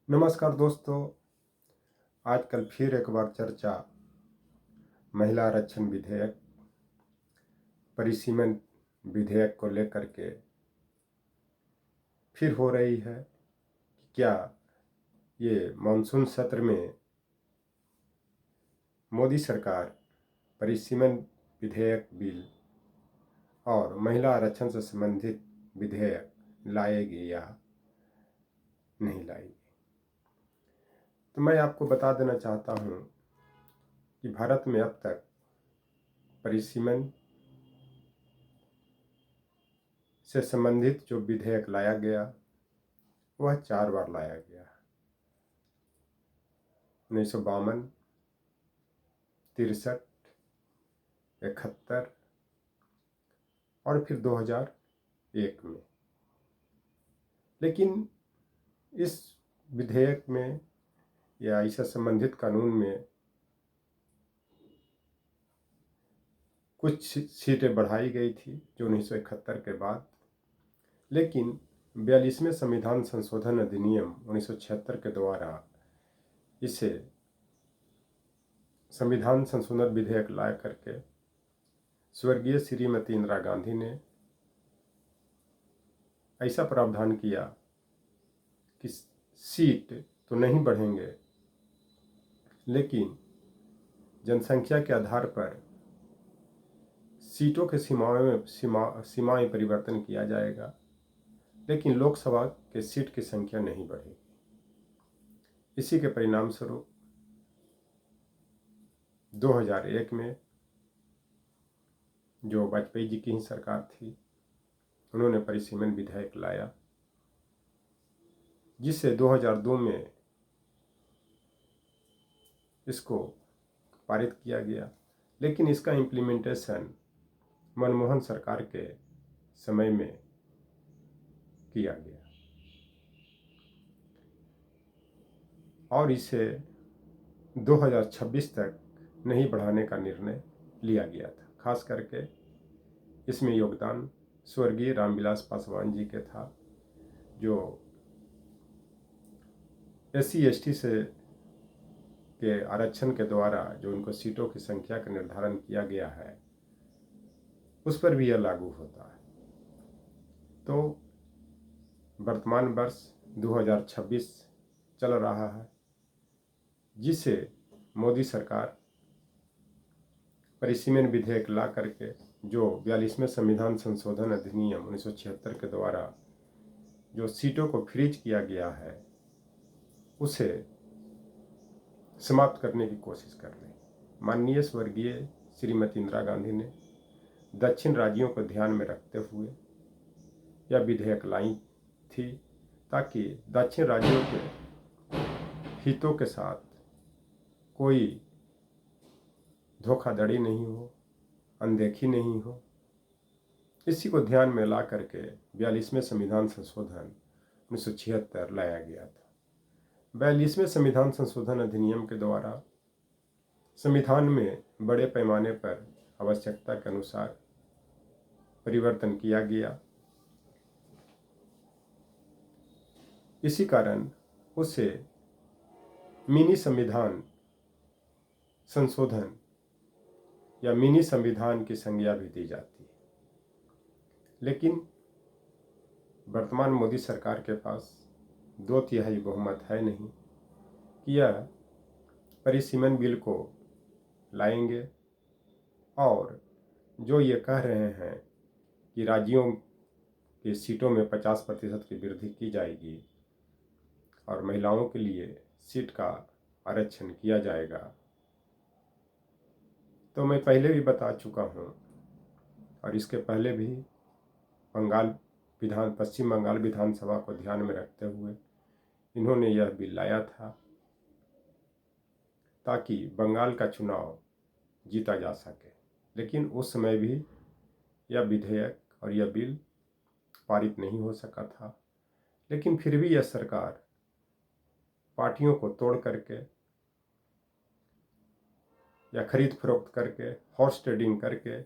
नमस्कार दोस्तों। आजकल फिर एक बार चर्चा महिला आरक्षण विधेयक परिसीमन विधेयक को लेकर के फिर हो रही है कि क्या ये मानसून सत्र में मोदी सरकार परिसीमन विधेयक बिल और महिला आरक्षण से संबंधित विधेयक लाएगी या नहीं लाएगी। तो मैं आपको बता देना चाहता हूँ कि भारत में अब तक परिसीमन से संबंधित जो विधेयक लाया गया वह 4 बार लाया गया। 1952, 63, 71 और फिर 2001 में। लेकिन इस विधेयक में या इससे संबंधित कानून में कुछ सीटें बढ़ाई गई थी जो 1971 के बाद, लेकिन 42वें संविधान संशोधन अधिनियम 1976 के द्वारा इसे संविधान संशोधन विधेयक ला करके स्वर्गीय श्रीमती इंदिरा गांधी ने ऐसा प्रावधान किया कि सीट तो नहीं बढ़ेंगे, लेकिन जनसंख्या के आधार पर सीटों के सीमाएं परिवर्तन किया जाएगा, लेकिन लोकसभा के सीट की संख्या नहीं बढ़ेगी। इसी के परिणाम स्वरूप 2001 में जो वाजपेयी जी की ही सरकार थी, उन्होंने परिसीमन विधेयक लाया, जिसे 2002 में इसको पारित किया गया। लेकिन इसका इम्प्लीमेंटेशन मनमोहन सरकार के समय में किया गया और इसे 2026 तक नहीं बढ़ाने का निर्णय लिया गया था। खास करके इसमें योगदान स्वर्गीय रामविलास पासवान जी के था, जो SC/ST से के आरक्षण के द्वारा जो उनको सीटों की संख्या का निर्धारण किया गया है उस पर भी यह लागू होता है। तो वर्तमान वर्ष 2026 चल रहा है, जिसे मोदी सरकार परिसीमन विधेयक ला करके जो 42वें संविधान संशोधन अधिनियम 1976 के द्वारा जो सीटों को फ्रीज किया गया है उसे समाप्त करने की कोशिश कर रही। माननीय स्वर्गीय श्रीमती इंदिरा गांधी ने दक्षिण राज्यों को ध्यान में रखते हुए यह विधेयक लाई थी, ताकि दक्षिण राज्यों के हितों के साथ कोई धोखाधड़ी नहीं हो, अनदेखी नहीं हो। इसी को ध्यान में ला करके 42वें संविधान संशोधन 1976 लाया गया था। 42वें संविधान संशोधन अधिनियम के द्वारा संविधान में बड़े पैमाने पर आवश्यकता के अनुसार परिवर्तन किया गया। इसी कारण उसे मिनी संविधान संशोधन या मिनी संविधान की संज्ञा भी दी जाती है। लेकिन वर्तमान मोदी सरकार के पास 2/3 बहुमत है नहीं कि यह परिसीमन बिल को लाएंगे, और जो ये कह रहे हैं कि राज्यों की सीटों में 50% की वृद्धि की जाएगी और महिलाओं के लिए सीट का आरक्षण किया जाएगा, तो मैं पहले भी बता चुका हूँ और इसके पहले भी पश्चिम बंगाल विधानसभा को ध्यान में रखते हुए इन्होंने यह बिल लाया था ताकि बंगाल का चुनाव जीता जा सके। लेकिन उस समय भी यह विधेयक और यह बिल पारित नहीं हो सका था। लेकिन फिर भी यह सरकार पार्टियों को तोड़ करके या खरीद फरोख्त करके, हॉर्स ट्रेडिंग करके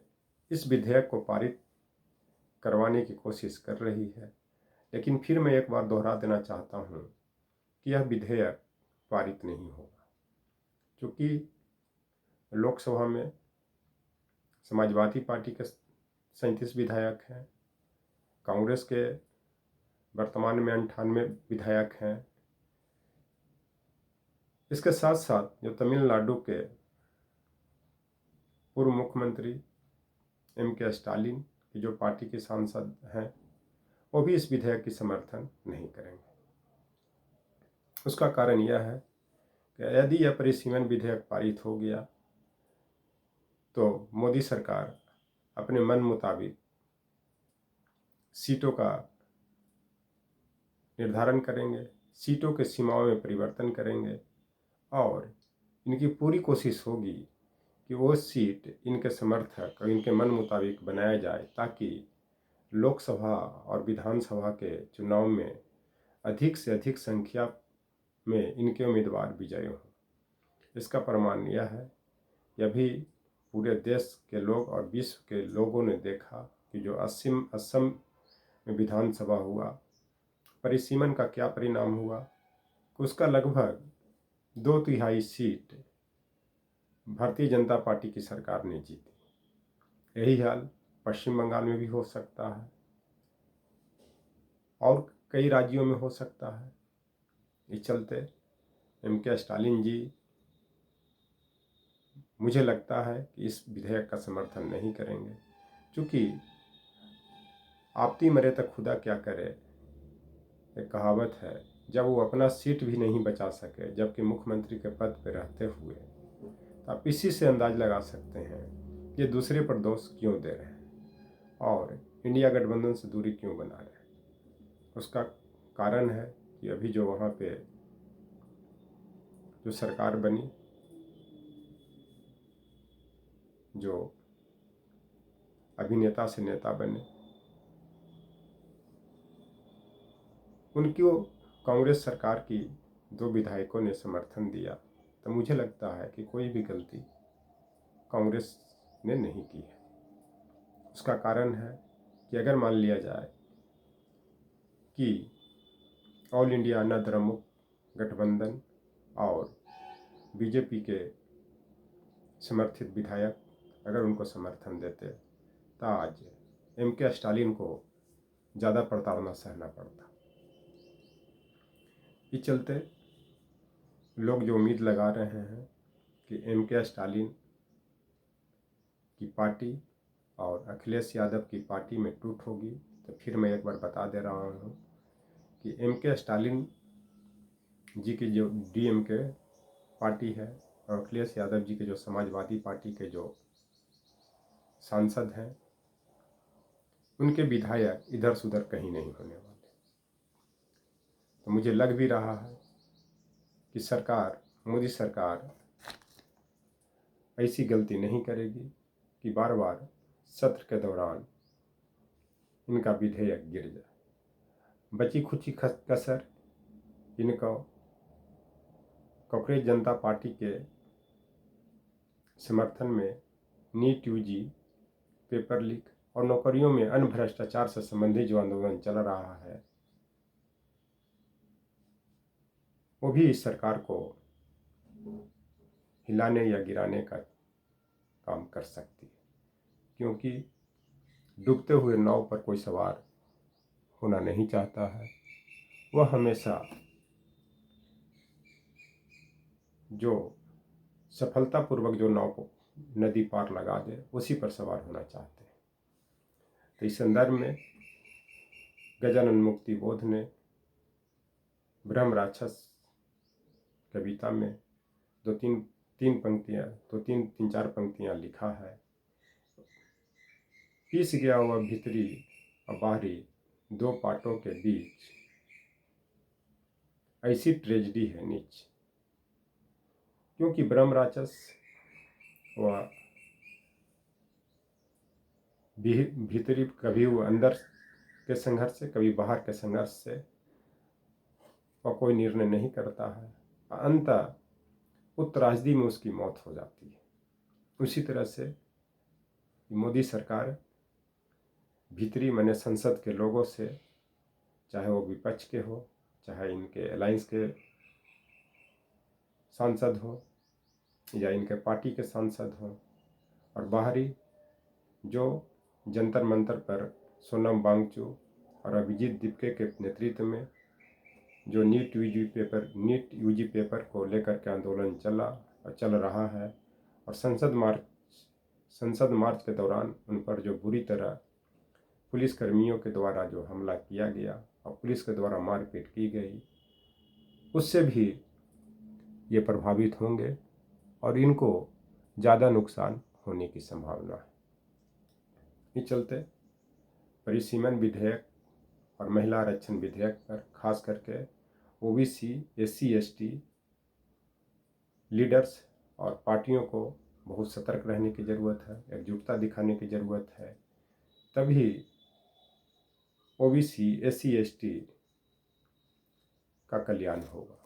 इस विधेयक को पारित करवाने की कोशिश कर रही है। लेकिन फिर मैं एक बार दोहरा देना चाहता हूँ कि यह विधेयक पारित नहीं होगा, क्योंकि लोकसभा में समाजवादी पार्टी के 37 विधायक हैं, कांग्रेस के वर्तमान में 98 विधायक हैं। इसके साथ साथ जो तमिलनाडु के पूर्व मुख्यमंत्री M.K. स्टालिन की जो पार्टी के सांसद हैं, वो भी इस विधेयक की समर्थन नहीं करेंगे। उसका कारण यह है कि यदि यह परिसीमन विधेयक पारित हो गया तो मोदी सरकार अपने मन मुताबिक सीटों का निर्धारण करेंगे, सीटों के सीमाओं में परिवर्तन करेंगे और इनकी पूरी कोशिश होगी कि वो सीट इनके समर्थक और इनके मन मुताबिक बनाया जाए, ताकि लोकसभा और विधानसभा के चुनाव में अधिक से अधिक संख्या में इनके उम्मीदवार विजयी हों। इसका प्रमाण यह है कि अभी पूरे देश के लोग और विश्व के लोगों ने देखा कि जो असम में विधानसभा हुआ, परिसीमन का क्या परिणाम हुआ। उसका लगभग 2/3 सीट भारतीय जनता पार्टी की सरकार ने जीती। यही हाल पश्चिम बंगाल में भी हो सकता है और कई राज्यों में हो सकता है। इस चलते M.K. स्टालिन जी, मुझे लगता है कि इस विधेयक का समर्थन नहीं करेंगे, क्योंकि आपती मरे तो खुदा क्या करे, एक कहावत है। जब वो अपना सीट भी नहीं बचा सके, जबकि मुख्यमंत्री के पद पर रहते हुए, तो आप इसी से अंदाज लगा सकते हैं कि ये दूसरे पर दोष क्यों दे रहे हैं और इंडिया गठबंधन से दूरी क्यों बना रहे हैं। उसका कारण है कि अभी जो वहाँ पे जो सरकार बनी, जो अभिनेता से नेता बने, उनकी कांग्रेस सरकार की 2 विधायकों ने समर्थन दिया, तो मुझे लगता है कि कोई भी गलती कांग्रेस ने नहीं की है। उसका कारण है कि अगर मान लिया जाए कि ऑल इंडिया अन्ना द्रमुक गठबंधन और बीजेपी के समर्थित विधायक अगर उनको समर्थन देते तो आज M.K. स्टालिन को ज़्यादा प्रताड़ना सहना पड़ता। इस चलते लोग जो उम्मीद लगा रहे हैं कि M.K. स्टालिन की पार्टी और अखिलेश यादव की पार्टी में टूट होगी, तो फिर मैं एक बार बता दे रहा हूँ कि M.K. स्टालिन जी की जो DMK पार्टी है और अखिलेश यादव जी के जो समाजवादी पार्टी के जो सांसद हैं, उनके विधायक इधर से उधर कहीं नहीं होने वाले। तो मुझे लग भी रहा है कि सरकार, मोदी सरकार ऐसी गलती नहीं करेगी कि बार बार सत्र के दौरान इनका विधेयक गिर जाए। बची खुची कसर इनको कांग्रेस जनता पार्टी के समर्थन में नीट UG, पेपर लीक और नौकरियों में अन्य भ्रष्टाचार से संबंधित जो आंदोलन चल रहा है, वो भी इस सरकार को हिलाने या गिराने का काम कर सकती है, क्योंकि डूबते हुए नाव पर कोई सवार होना नहीं चाहता है। वह हमेशा जो सफलतापूर्वक जो नाव को नदी पार लगा दे, उसी पर सवार होना चाहते हैं। तो इस संदर्भ में गजानन मुक्ति बोध ने ब्रह्म राक्षस कविता में तीन चार पंक्तियां लिखा है। पीस गया वह भीतरी और बाहरी 2 पाटों के बीच, ऐसी ट्रेजेडी है नीच। क्योंकि ब्रह्म राक्षस वह भीतरी, कभी वो अंदर के संघर्ष से, कभी बाहर के संघर्ष से वह कोई निर्णय नहीं करता है। अंततः उस त्रासदी में उसकी मौत हो जाती है। उसी तरह से मोदी सरकार भीतरी माने संसद के लोगों से, चाहे वो विपक्ष के हो, चाहे इनके अलायंस के सांसद हों या इनके पार्टी के सांसद हों, और बाहरी जो जंतर मंतर पर सोनम वांगचुक और अभिजीत दीपके के नेतृत्व में जो नीट यूजी पेपर को लेकर के आंदोलन चला और चल रहा है, और संसद मार्च के दौरान उन पर जो बुरी तरह पुलिसकर्मियों के द्वारा जो हमला किया गया और पुलिस के द्वारा मारपीट की गई, उससे भी ये प्रभावित होंगे और इनको ज़्यादा नुकसान होने की संभावना है। इस चलते परिसीमन विधेयक और महिला आरक्षण विधेयक पर खास करके ओबीसी, एससी, एसटी लीडर्स और पार्टियों को बहुत सतर्क रहने की ज़रूरत है, एकजुटता दिखाने की ज़रूरत है। तभी ओबीसी, एससी, एसटी का कल्याण होगा।